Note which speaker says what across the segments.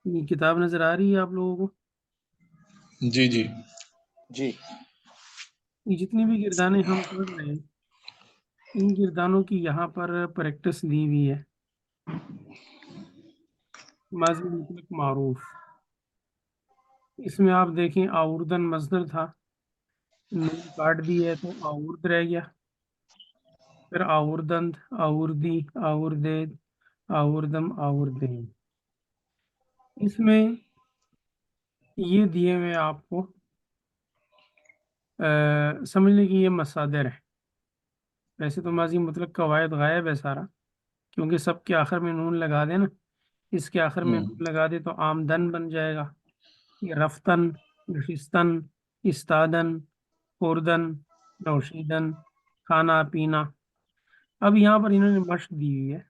Speaker 1: یہ کتاب نظر آ رہی ہے آپ لوگوں کو؟
Speaker 2: جی جی
Speaker 3: جی
Speaker 1: یہ جتنی بھی گردانیں ہم پڑھ رہے ہیں ان گردانوں کی یہاں پر پریکٹس دی ہوئی ہے. ماضی مطلق معروف، اس میں آپ دیکھیں آوردن مصدر تھا، نون کاٹ دی ہے تو آورد رہ گیا، پھر آوردند، آوردی، آوردید، آوردم، آوردین. اس میں یہ دیے ہوئے آپ کو سمجھنے کی یہ مصادر ہے. ویسے تو ماضی مطلق قواعد غائب ہے سارا، کیونکہ سب کے آخر میں نون لگا دے نا، اس کے آخر میں نون لگا دے تو آمدن بن جائے گا. یہ رفتن، نشستن، استادن، خوردن، نوشیدن، کھانا پینا. اب یہاں پر انہوں نے مشق دی ہوئی ہے،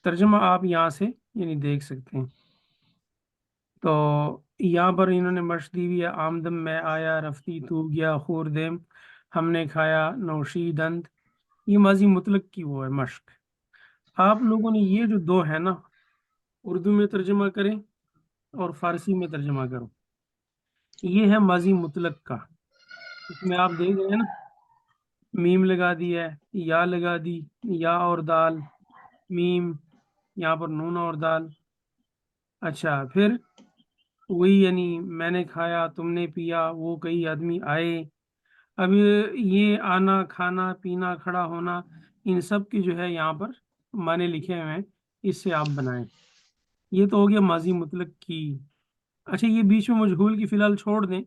Speaker 1: ترجمہ آپ یہاں سے یعنی دیکھ سکتے ہیں. تو یہاں پر انہوں نے مشق دی ہوئی ہے، آمدم میں آیا، رفتی تو گیا، خوردم ہم نے کھایا، نوشیدند. یہ ماضی مطلق کی وہ ہے مشق. آپ لوگوں نے یہ جو دو ہے نا، اردو میں ترجمہ کریں اور فارسی میں ترجمہ کرو. یہ ہے ماضی مطلق کا. اس میں آپ دیکھ رہے ہیں نا، میم لگا دی ہے، یا لگا دی، یا اور دال، میم، یہاں پر نون اور دال. اچھا، پھر وہی یعنی میں نے کھایا، تم نے پیا، وہ کئی آدمی آئے. اب یہ آنا، کھانا، پینا، کھڑا ہونا، ان سب کی جو ہے یہاں پر معنی لکھے ہوئے ہیں، اس سے آپ بنائیں. یہ تو ہو گیا ماضی مطلق کی. اچھا، یہ بیچ میں مجہول کی فی الحال چھوڑ دیں،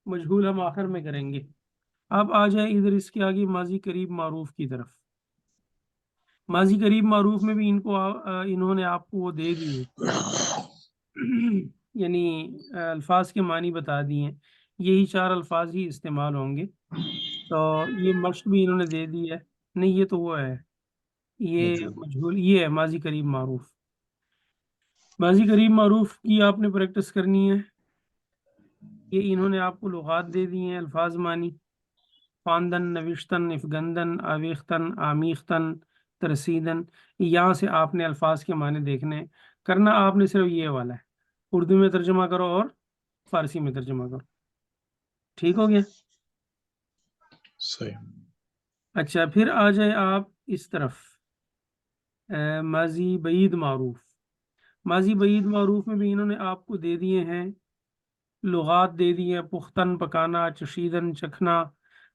Speaker 1: مجہول ہم آخر میں کریں گے. اب آ جائیں ادھر اس کے آگے ماضی قریب معروف کی طرف. ماضی قریب معروف میں بھی انہوں نے آپ کو وہ دے دیے یعنی الفاظ کے معنی بتا دیے ہیں، یہی 4 الفاظ ہی استعمال ہوں گے. تو یہ مشق بھی انہوں نے دے دی ہے. نہیں، یہ تو وہ ہے، یہ مجہول، یہ ہے ماضی قریب معروف. ماضی قریب معروف کی آپ نے پریکٹس کرنی ہے. یہ انہوں نے آپ کو لغات دے دی ہیں، الفاظ معنی: خواندن، نوشتن، افگندن، آویختن، آمیختن، ترسیدن. یہاں سے آپ نے الفاظ کے معنی دیکھنے ہیں. کرنا آپ نے صرف یہ والا ہے، اردو میں ترجمہ کرو اور فارسی میں ترجمہ کرو. ٹھیک ہو گیا؟
Speaker 2: صحیح.
Speaker 1: اچھا، پھر آ جائے آپ اس طرف، ماضی بعید معروف. ماضی بعید معروف میں بھی انہوں نے آپ کو دے دیے ہیں، لغات دے دی ہیں: پختن پکانا، چشیدن چکھنا،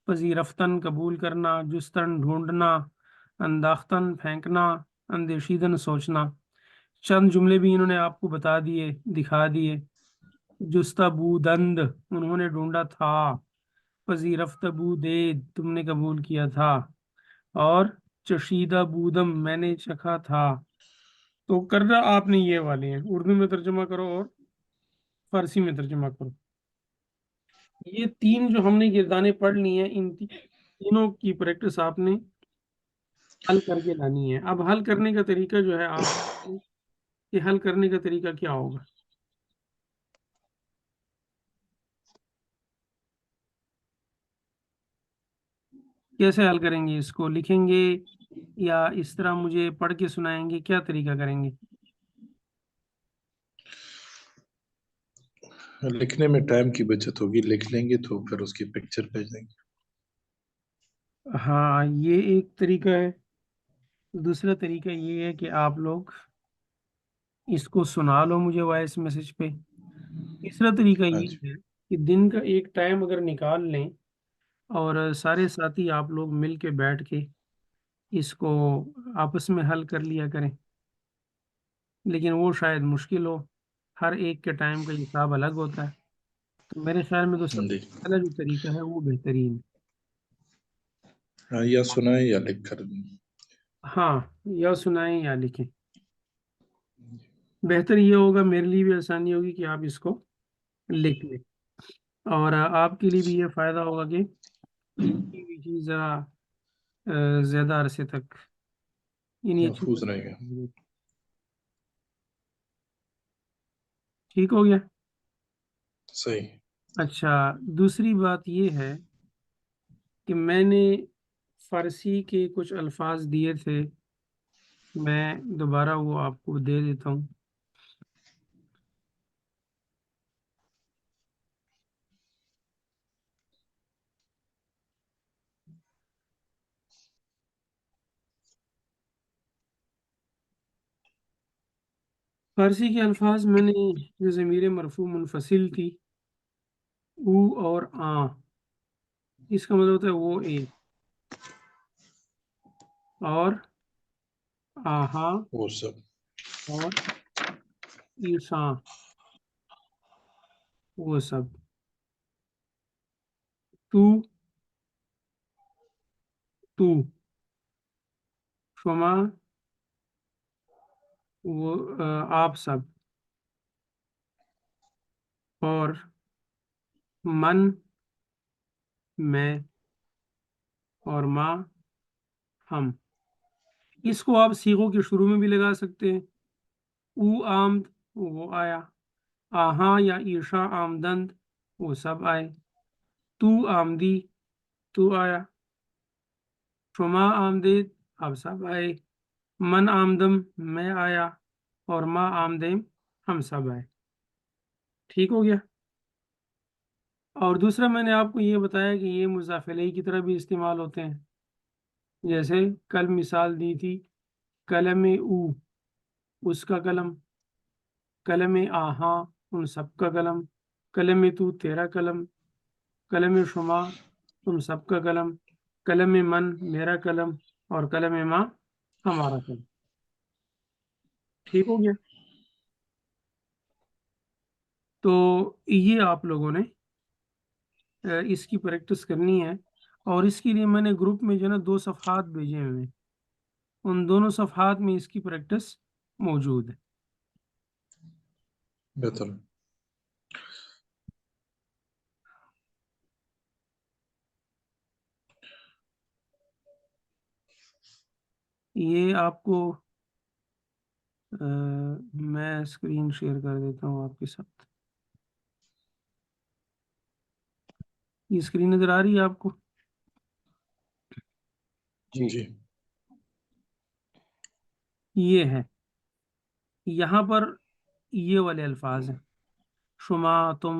Speaker 1: پذیرفتن قبول کرنا، جستن ڈھونڈنا، انداختن پھینکنا، اندیشیدن سوچنا. چند جملے بھی انہوں نے آپ کو بتا دیے، دکھا دیے: جستہ بودند، انہوں نے ڈھونڈا تھا، پذیرفت بودید، تم نے قبول کیا تھا، اور چشیدہ بودم، میں نے چکھا تھا. تو کرنا آپ نے یہ والے ہیں، اردو میں ترجمہ کرو اور فارسی میں ترجمہ کرو. یہ 3 جو ہم نے گردانیں پڑھ لی ہیں، ان تینوں کی پریکٹس آپ نے حل کر کے لانی ہے. اب حل کرنے کا طریقہ جو ہے، آپ کہ حل کرنے کا طریقہ کیا ہوگا. کیسے حل کریں گے؟ اس کو لکھیں گے یا اس طرح مجھے پڑھ کے سنائیں گے؟ کیا طریقہ کریں گے؟
Speaker 2: لکھنے میں ٹائم کی بچت ہوگی، لکھ لیں گے تو پھر اس کی پکچر بھیج دیں گے.
Speaker 1: ہاں، یہ ایک طریقہ ہے. دوسرا طریقہ یہ ہے کہ آپ لوگ اس کو سنا لو مجھے وائس میسج پہ. تیسرا طریقہ
Speaker 2: ہاں
Speaker 1: یہ
Speaker 2: جی.
Speaker 1: ہے کہ دن کا ایک ٹائم اگر نکال لیں اور سارے ساتھی آپ لوگ مل کے بیٹھ کے اس کو آپس میں حل کر لیا کریں. لیکن وہ شاید مشکل ہو، ہر ایک کے ٹائم کا حساب الگ ہوتا ہے. تو میرے خیال میں تو سب
Speaker 2: جی.
Speaker 1: سے پہلا جو طریقہ ہے وہ بہترین.
Speaker 2: ہاں، یا سنائیں یا لکھ کر دیں.
Speaker 1: ہاں، یا سنائیں یا لکھیں. بہتر یہ ہوگا، میرے لیے بھی آسانی ہوگی کہ آپ اس کو لکھ لیں، اور آپ کے لیے بھی یہ فائدہ ہوگا کہ لکھی ہوئی چیز ذرا زیادہ عرصے تک یعنی اچھی
Speaker 2: محفوظ رہے گا.
Speaker 1: طرح. ٹھیک ہو گیا؟
Speaker 2: صحیح.
Speaker 1: اچھا، دوسری بات یہ ہے کہ میں نے فارسی کے کچھ الفاظ دیے تھے، میں دوبارہ وہ آپ کو دے دیتا ہوں. فارسی کے الفاظ میں نے جو ضمیر مرفوع منفصل تھی او اور آ، اس کا مطلب ہوتا ہے وہ ایک، اور آہا
Speaker 2: وہ سب،
Speaker 1: اور ایساں وہ سب، تو تو، شما وہ آپ سب، اور من میں، اور ما ہم۔ اس کو آپ صیغوں کے شروع میں بھی لگا سکتے ہیں، او آمد وہ آیا، آہاں یا ایشا آمدند وہ سب آئے، تو آمدی تو آیا، شما آمدید آپ سب آئے، من آمدم میں آیا، اور ما آمدیم ہم سب آئے۔ ٹھیک ہو گیا۔ اور دوسرا میں نے آپ کو یہ بتایا کہ یہ مضاف الیہ کی طرح بھی استعمال ہوتے ہیں، جیسے کل مثال دی تھی قلم او اس کا قلم، قلم آہاں ان سب کا قلم، قلم تو تیرا قلم، قلم شما تم سب کا قلم، قلم من میرا قلم، اور قلم ما ہمارا قلم۔ ٹھیک ہو گیا۔ تو یہ آپ لوگوں نے اس کی پریکٹس کرنی ہے، اور اس کے لیے میں نے گروپ میں جو ہے نا 2 صفحات بھیجے ہوئے ہیں، ان دونوں صفحات میں اس کی پریکٹس موجود ہے۔
Speaker 2: بہتر۔
Speaker 1: یہ آپ کو میں اسکرین شیئر کر دیتا ہوں آپ کے ساتھ۔ یہ اسکرین نظر آ رہی ہے آپ کو؟
Speaker 2: جی
Speaker 1: یہ ہے، یہاں پر یہ والے الفاظ ہیں، شما تم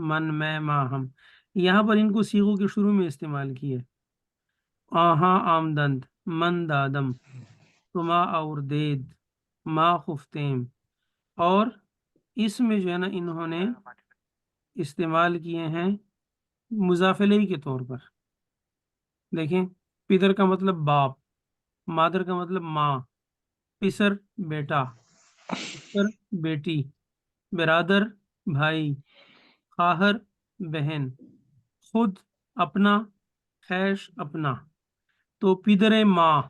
Speaker 1: من میں ما ہم، یہاں پر ان کو صیغوں کے شروع میں استعمال کیے، آہاں آمدند، من دادم، شما اور دید، ما خفتیم، اور اس میں جو ہے نا انہوں نے استعمال کیے ہیں مضاف الیہ کے طور پر۔ دیکھیں، پدر کا مطلب باپ، مادر کا مطلب ماں، پسر بیٹا، پسر بیٹی، برادر بھائی، خواہر بہن، خود اپنا، خیش اپنا۔ تو پدر ماں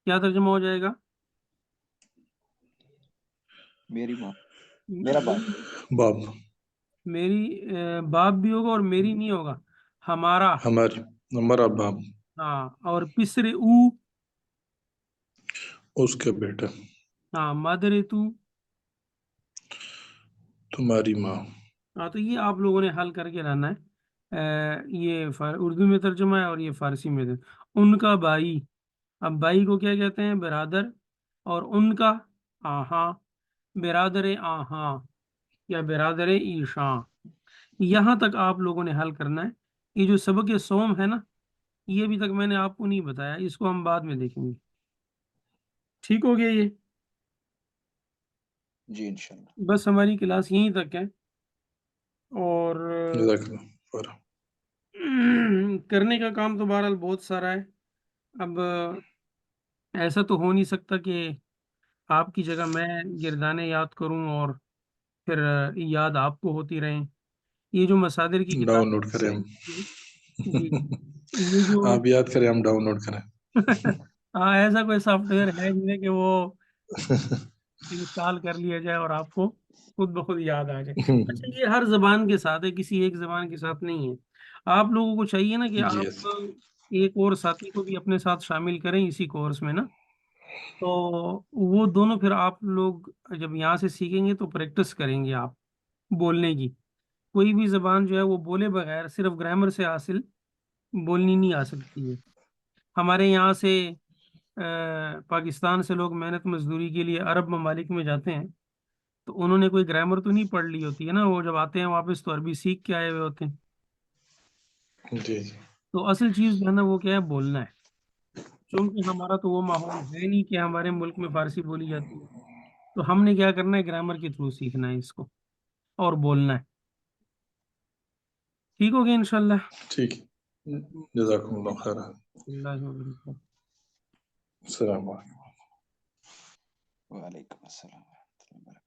Speaker 1: کیا ترجمہ ہو جائے گا؟
Speaker 3: میری ماں، میرا باپ۔
Speaker 2: باپ،
Speaker 1: میری باپ بھی ہوگا، اور میری نہیں ہوگا، ہمارا۔
Speaker 2: ہمارا باپ،
Speaker 1: ہاں، اور پسر او،
Speaker 2: اس کا بیٹا،
Speaker 1: ہاں، مادر تو۔
Speaker 2: تمہاری ماں۔
Speaker 1: ہاں، تو یہ آپ لوگوں نے حل کر کے لانا ہے۔ یہ اردو میں ترجمہ ہے، اور یہ فارسی میں ان کا بھائی، اب بھائی کو کیا کہتے ہیں؟ برادر، اور ان کا آہاں، برادر آہاں یا برادر ایشاں۔ یہاں تک آپ لوگوں نے حل کرنا ہے۔ یہ جو سبق سوم ہے نا، یہ ابھی تک میں نے آپ کو نہیں بتایا، اس کو ہم بعد میں دیکھیں گے۔ ٹھیک ہو گیا یہ؟
Speaker 3: جی انشاءاللہ۔
Speaker 1: بس ہماری کلاس یہیں تک ہے، اور
Speaker 2: جزاک اللہ۔
Speaker 1: کرنے کا کام تو بہرحال بہت سارا ہے۔ اب ایسا تو ہو نہیں سکتا کہ آپ کی جگہ میں گردانے یاد کروں اور پھر یاد آپ کو ہوتی رہیں۔ یہ جو مصادر کی
Speaker 2: ڈاؤن
Speaker 1: کتاب
Speaker 2: لوڈ کریں ہم۔
Speaker 1: جی، یہ جو
Speaker 2: آپ یاد کریں، ہم ڈاؤن لوڈ کریں۔
Speaker 1: ہاں، ایسا کوئی سافٹ ویئر ہے نہیں کہ وہ انسٹال کر لیا جائے اور آپ کو خود بخود یاد آ جائے۔ اچھا، یہ ہر زبان کے ساتھ ہے، کسی ایک زبان کے ساتھ نہیں ہے۔ آپ لوگوں کو چاہیے نا کہ
Speaker 2: جی
Speaker 1: آپ ایک اور ساتھی کو بھی اپنے ساتھ شامل کریں اسی کورس میں نا، تو وہ دونوں پھر آپ لوگ جب یہاں سے سیکھیں گے تو پریکٹس کریں گے آپ بولنے کی۔ کوئی بھی زبان جو ہے وہ بولے بغیر صرف گرامر سے حاصل بولنی نہیں آ سکتی ہے۔ ہمارے یہاں سے پاکستان سے لوگ محنت مزدوری کے لیے عرب ممالک میں جاتے ہیں، تو انہوں نے کوئی گرامر تو نہیں پڑھ لی ہوتی ہے نا، وہ جب آتے ہیں واپس تو عربی سیکھ کے آئے ہوئے ہوتے ہیں۔
Speaker 2: جی۔
Speaker 1: تو اصل چیز جو ہے نا وہ کیا ہے؟ بولنا ہے۔ چونکہ ہمارا تو وہ ماحول ہے نہیں کہ ہمارے ملک میں فارسی بولی جاتی ہے، تو ہم نے کیا کرنا ہے، گرامر کے تھرو سیکھنا ہے اس کو اور بولنا ہے. ٹھیک ہوگی انشاءاللہ.
Speaker 2: ٹھیک ہے، جزاکم اللہ خیر.
Speaker 1: اللہ وبرکاتہ.
Speaker 2: السلام علیکم.
Speaker 3: وعلیکم السلام ورحمۃ اللہ وبرکاتہ.